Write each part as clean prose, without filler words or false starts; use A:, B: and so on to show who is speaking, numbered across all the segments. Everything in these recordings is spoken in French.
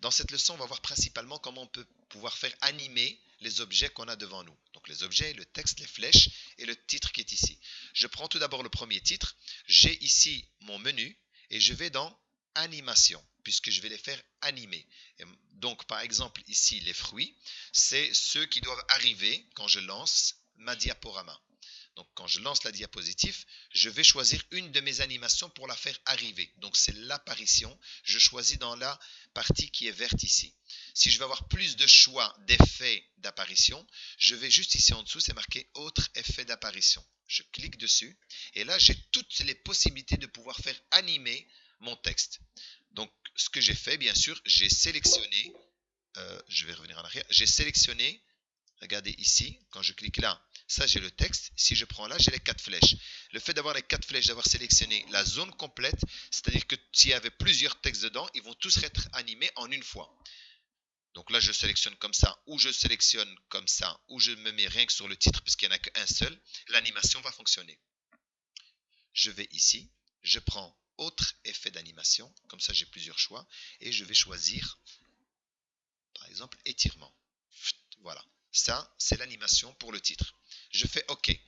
A: Dans cette leçon, on va voir principalement comment on peut pouvoir faire animer les objets qu'on a devant nous. Donc les objets, le texte, les flèches et le titre qui est ici. Je prends tout d'abord le premier titre. J'ai ici mon menu et je vais dans animation puisque je vais les faire animer. Et donc par exemple ici les fruits, c'est ceux qui doivent arriver quand je lance ma diaporama. Donc quand je lance la diapositive, je vais choisir une de mes animations pour la faire arriver. Donc c'est l'apparition. Je choisis dans la partie qui est verte ici. Si je veux avoir plus de choix d'effets d'apparition, je vais juste ici en dessous, c'est marqué autre effet d'apparition. Je clique dessus et là j'ai toutes les possibilités de pouvoir faire animer mon texte. Donc ce que j'ai fait, bien sûr, j'ai sélectionné, je vais revenir en arrière, j'ai sélectionné. Regardez ici, quand je clique là, ça j'ai le texte. Si je prends là, j'ai les 4 flèches. Le fait d'avoir les 4 flèches, d'avoir sélectionné la zone complète, c'est-à-dire que s'il y avait plusieurs textes dedans, ils vont tous être animés en une fois. Donc là, je sélectionne comme ça, ou je sélectionne comme ça, ou je me mets rien que sur le titre, parce qu'il n'y en a qu'un seul, l'animation va fonctionner. Je vais ici, je prends autre effet d'animation, comme ça j'ai plusieurs choix, et je vais choisir, par exemple, étirement. Voilà. Ça, c'est l'animation pour le titre. Je fais OK.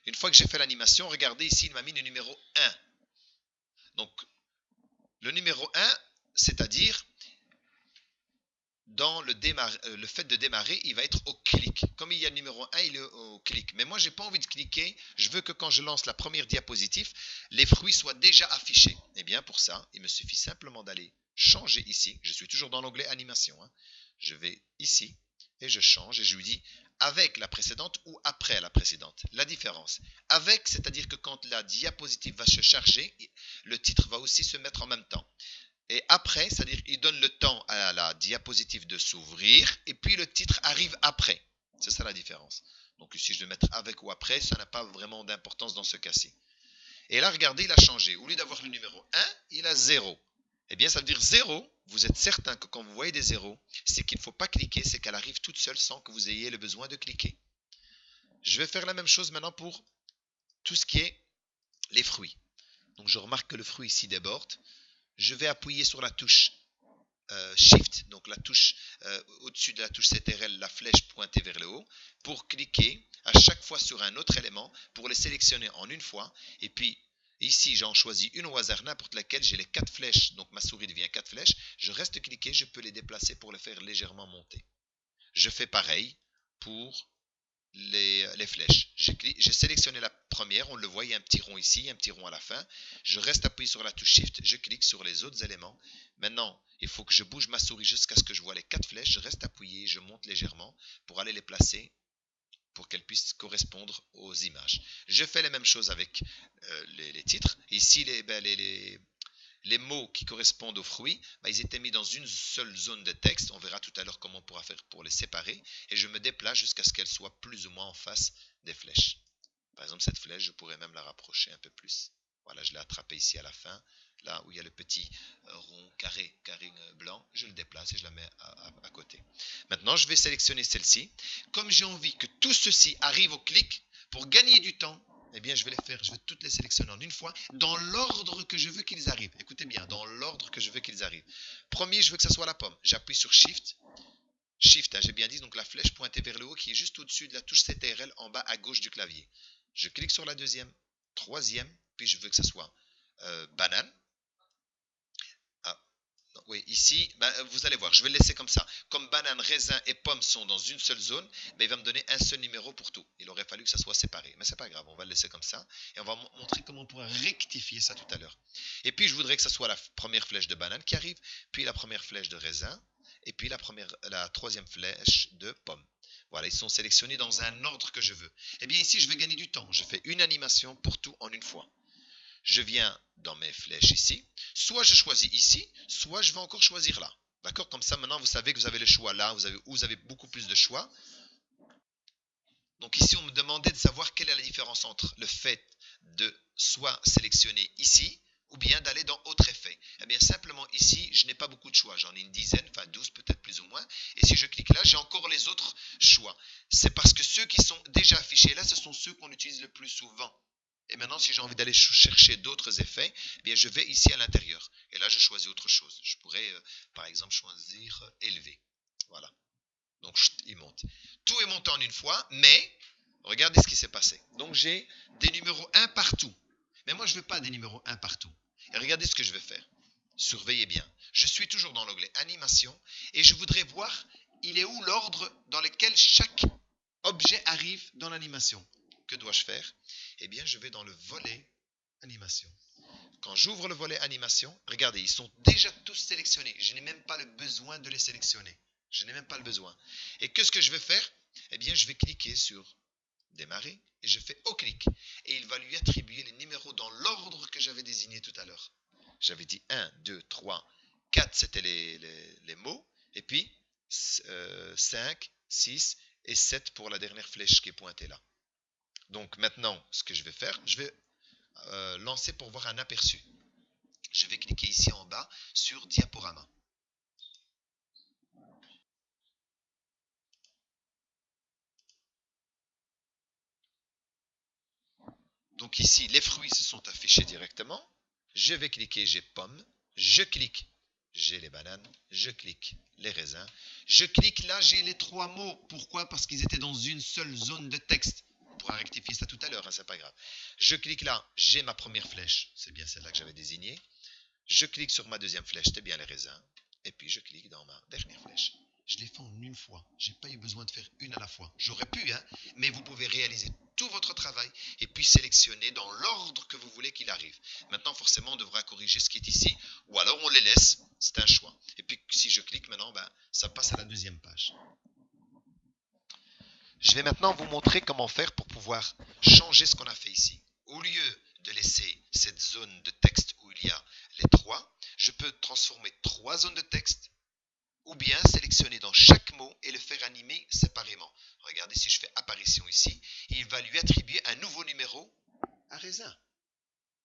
A: Une fois que j'ai fait l'animation, regardez ici, il m'a mis le numéro 1. Donc, le numéro 1, c'est-à-dire, dans le fait de démarrer, il va être au clic. Comme il y a le numéro 1, il est au clic. Mais moi, je n'ai pas envie de cliquer. Je veux que quand je lance la première diapositive, les fruits soient déjà affichés. Eh bien, pour ça, il me suffit simplement d'aller changer ici. Je suis toujours dans l'onglet animation. Hein. Je vais ici et je change et je lui dis avec la précédente ou après la précédente. La différence. Avec, c'est-à-dire que quand la diapositive va se charger, le titre va aussi se mettre en même temps. Et après, c'est-à-dire qu'il donne le temps à la diapositive de s'ouvrir et puis le titre arrive après. C'est ça la différence. Donc ici, je vais mettre avec ou après, ça n'a pas vraiment d'importance dans ce cas-ci. Et là, regardez, il a changé. Au lieu d'avoir le numéro 1, il a 0. Eh bien, ça veut dire 0, vous êtes certain que quand vous voyez des zéros, c'est qu'il ne faut pas cliquer, c'est qu'elle arrive toute seule sans que vous ayez le besoin de cliquer. Je vais faire la même chose maintenant pour tout ce qui est les fruits. Donc je remarque que le fruit ici déborde. Je vais appuyer sur la touche Shift, donc la touche au-dessus de la touche CTRL, la flèche pointée vers le haut, pour cliquer à chaque fois sur un autre élément, pour les sélectionner en une fois, et puis ici j'en choisis une au hasard, n'importe laquelle, j'ai les 4 flèches, donc ma souris devient 4 flèches, je reste cliqué, je peux les déplacer pour les faire légèrement monter. Je fais pareil pour les flèches. J'ai sélectionné la première, on le voit, il y a un petit rond ici, un petit rond à la fin. Je reste appuyé sur la touche Shift, je clique sur les autres éléments. Maintenant, il faut que je bouge ma souris jusqu'à ce que je vois les 4 flèches. Je reste appuyé, je monte légèrement pour aller les placer pour qu'elles puissent correspondre aux images. Je fais la même chose avec les titres. Ici, les mots qui correspondent aux fruits, ils étaient mis dans une seule zone de texte. On verra tout à l'heure comment on pourra faire pour les séparer. Et je me déplace jusqu'à ce qu'elles soient plus ou moins en face des flèches. Par exemple, cette flèche, je pourrais même la rapprocher un peu plus. Voilà, je l'ai attrapée ici à la fin. Là où il y a le petit rond carré blanc, je le déplace et je la mets à côté. Maintenant, je vais sélectionner celle-ci. Comme j'ai envie que tout ceci arrive au clic, pour gagner du temps, eh bien, je vais toutes les sélectionner en une fois, dans l'ordre que je veux qu'ils arrivent. Écoutez bien, dans l'ordre que je veux qu'ils arrivent. Premier, je veux que ça soit la pomme. J'appuie sur Shift. Shift, hein, j'ai bien dit, donc la flèche pointée vers le haut qui est juste au-dessus de la touche CTRL en bas à gauche du clavier. Je clique sur la deuxième, troisième, puis je veux que ça soit banane. Oui, ici, vous allez voir, je vais le laisser comme ça. Comme banane, raisin et pomme sont dans une seule zone, il va me donner un seul numéro pour tout. Il aurait fallu que ça soit séparé, mais c'est pas grave, on va le laisser comme ça. Et on va montrer comment on pourra rectifier ça tout à l'heure. Et puis, je voudrais que ça soit la première flèche de banane qui arrive, puis la première flèche de raisin, et puis la troisième flèche de pomme. Voilà, ils sont sélectionnés dans un ordre que je veux. Eh bien, ici, je vais gagner du temps. Je fais une animation pour tout en une fois. Je viens dans mes flèches ici, soit je choisis ici, soit je vais encore choisir là. D'accord? Comme ça, maintenant, vous savez que vous avez le choix là, vous avez beaucoup plus de choix. Donc ici, on me demandait de savoir quelle est la différence entre le fait de soit sélectionner ici, ou bien d'aller dans autre effet. Eh bien, simplement ici, je n'ai pas beaucoup de choix. J'en ai une dizaine, enfin 12 peut-être plus ou moins. Et si je clique là, j'ai encore les autres choix. C'est parce que ceux qui sont déjà affichés là, ce sont ceux qu'on utilise le plus souvent. Et maintenant, si j'ai envie d'aller chercher d'autres effets, eh bien, je vais ici à l'intérieur. Et là, je choisis autre chose. Je pourrais, par exemple, choisir élevé. Voilà. Donc, il monte. Tout est monté en une fois, mais regardez ce qui s'est passé. Donc, j'ai des numéros 1 partout. Mais moi, je ne veux pas des numéros 1 partout. Et regardez ce que je vais faire. Surveillez bien. Je suis toujours dans l'onglet animation et je voudrais voir il est où l'ordre dans lequel chaque objet arrive dans l'animation. Que dois-je faire? Eh bien, je vais dans le volet animation. Quand j'ouvre le volet animation, regardez, ils sont déjà tous sélectionnés. Je n'ai même pas le besoin de les sélectionner. Je n'ai même pas le besoin. Et qu'est-ce que je vais faire? Eh bien, je vais cliquer sur démarrer et je fais au clic. Et il va lui attribuer les numéros dans l'ordre que j'avais désigné tout à l'heure. J'avais dit 1, 2, 3, 4, c'était les mots. Et puis 5, 6 et 7 pour la dernière flèche qui est pointée là. Donc maintenant, ce que je vais faire, je vais lancer pour voir un aperçu. Je vais cliquer ici en bas sur diaporama. Donc ici, les fruits se sont affichés directement. Je vais cliquer, j'ai pommes. Je clique, j'ai les bananes. Je clique, les raisins. Je clique là, j'ai les 3 mots. Pourquoi? Parce qu'ils étaient dans une seule zone de texte. On pourra rectifier ça tout à l'heure, hein, c'est pas grave. Je clique là, j'ai ma première flèche. C'est bien celle-là que j'avais désignée. Je clique sur ma deuxième flèche, c'est bien les raisins. Et puis je clique dans ma dernière flèche. Je les fais en une fois. J'ai pas eu besoin de faire une à la fois. J'aurais pu, hein, mais vous pouvez réaliser tout votre travail et puis sélectionner dans l'ordre que vous voulez qu'il arrive. Maintenant, forcément, on devra corriger ce qui est ici, ou alors on les laisse. C'est un choix. Et puis, si je clique maintenant, ça passe à la deuxième page. Je vais maintenant vous montrer comment faire pour pouvoir changer ce qu'on a fait ici. Au lieu de laisser cette zone de texte où il y a les 3, je peux transformer 3 zones de texte ou bien sélectionner dans chaque mot et le faire animer séparément. Regardez, si je fais apparition ici, il va lui attribuer un nouveau numéro à raisin.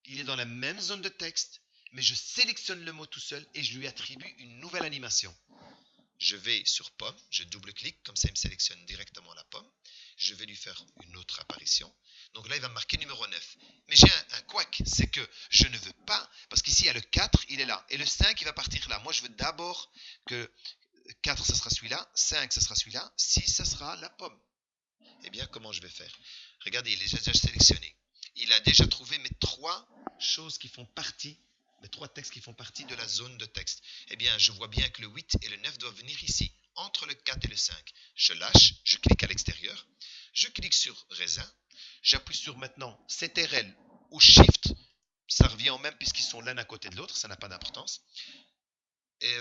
A: Il est dans la même zone de texte, mais je sélectionne le mot tout seul et je lui attribue une nouvelle animation. Je vais sur pomme, je double-clique, comme ça il me sélectionne directement la pomme. Je vais lui faire une autre apparition. Donc là, il va me marquer numéro 9. Mais j'ai un couac, c'est que je ne veux pas, parce qu'ici, il y a le 4, il est là. Et le 5, il va partir là. Moi, je veux d'abord que 4, ce sera celui-là. 5, ce sera celui-là. 6, ce sera la pomme. Eh bien, comment je vais faire? Regardez, il est déjà sélectionné. Il a déjà trouvé mes 3 choses qui font partie, mes 3 textes qui font partie de la zone de texte. Eh bien, je vois bien que le 8 et le 9 doivent venir ici, entre le 4 et le 5. Je lâche, je clique à l'extérieur, je clique sur raisin, j'appuie sur maintenant CTRL ou Shift, ça revient au même puisqu'ils sont l'un à côté de l'autre, ça n'a pas d'importance. Et,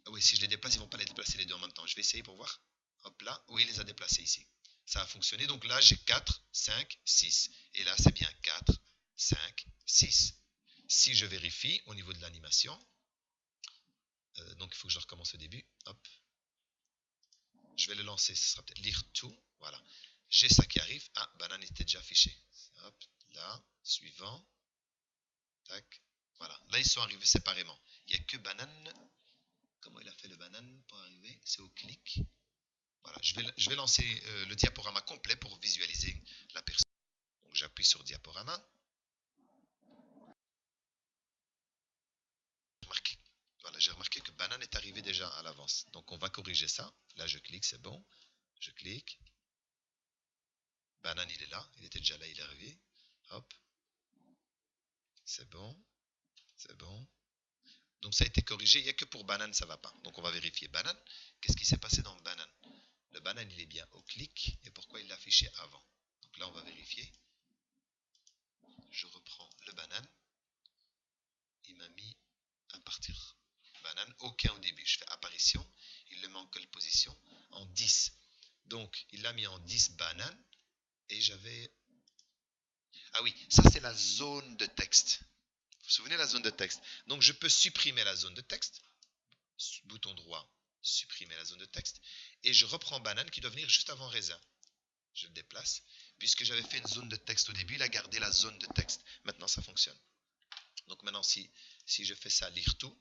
A: oui, si je les déplace, ils ne vont pas les déplacer les deux en même temps. Je vais essayer pour voir. Hop là, oui, il les a déplacés ici. Ça a fonctionné, donc là j'ai 4, 5, 6. Et là c'est bien 4, 5, 6. Si je vérifie au niveau de l'animation, donc il faut que je recommence au début. Hop. Je vais le lancer, ce sera peut-être lire tout. Voilà. J'ai ça qui arrive. Ah, banane était déjà affiché. Hop, là, suivant. Tac. Voilà. Là, ils sont arrivés séparément. Il n'y a que banane. Comment il a fait le banane pour arriver? C'est au clic. Voilà. Je vais lancer le diaporama complet pour visualiser la personne. Donc, j'appuie sur diaporama. Voilà, j'ai remarqué que banane est arrivé déjà à l'avance. Donc, on va corriger ça. Là, je clique, c'est bon. Je clique. Banane, il est là. Il était déjà là, il est arrivé. Hop. C'est bon. C'est bon. Donc ça a été corrigé, il n'y a que pour banane, ça ne va pas. Donc on va vérifier banane. Qu'est-ce qui s'est passé dans banane? Le banane, il est bien au clic. Et pourquoi il l'a affiché avant? Donc là, on va vérifier. Je reprends le banane. Il m'a mis à partir banane. Aucun au début. Je fais apparition. Il ne manque que la position en 10. Donc il l'a mis en 10 banane. Et j'avais... Ah oui, ça c'est la zone de texte. Vous vous souvenez de la zone de texte? Donc je peux supprimer la zone de texte. Bouton droit, supprimer la zone de texte. Et je reprends banane qui doit venir juste avant raisin. Je le déplace. Puisque j'avais fait une zone de texte au début, il a gardé la zone de texte. Maintenant, ça fonctionne. Donc maintenant, si je fais ça, lire tout,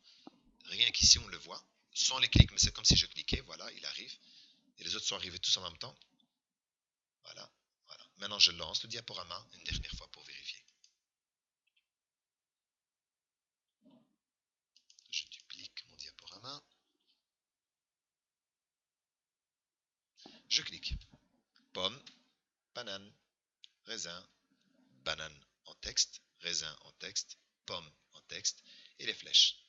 A: rien qu'ici, on le voit. Sans les clics, mais c'est comme si je cliquais. Voilà, il arrive. Et les autres sont arrivés tous en même temps. Voilà. Voilà. Maintenant, je lance le diaporama une dernière fois pour vérifier. Je clique. Pomme, banane, raisin, banane en texte, raisin en texte, pomme en texte, et les flèches.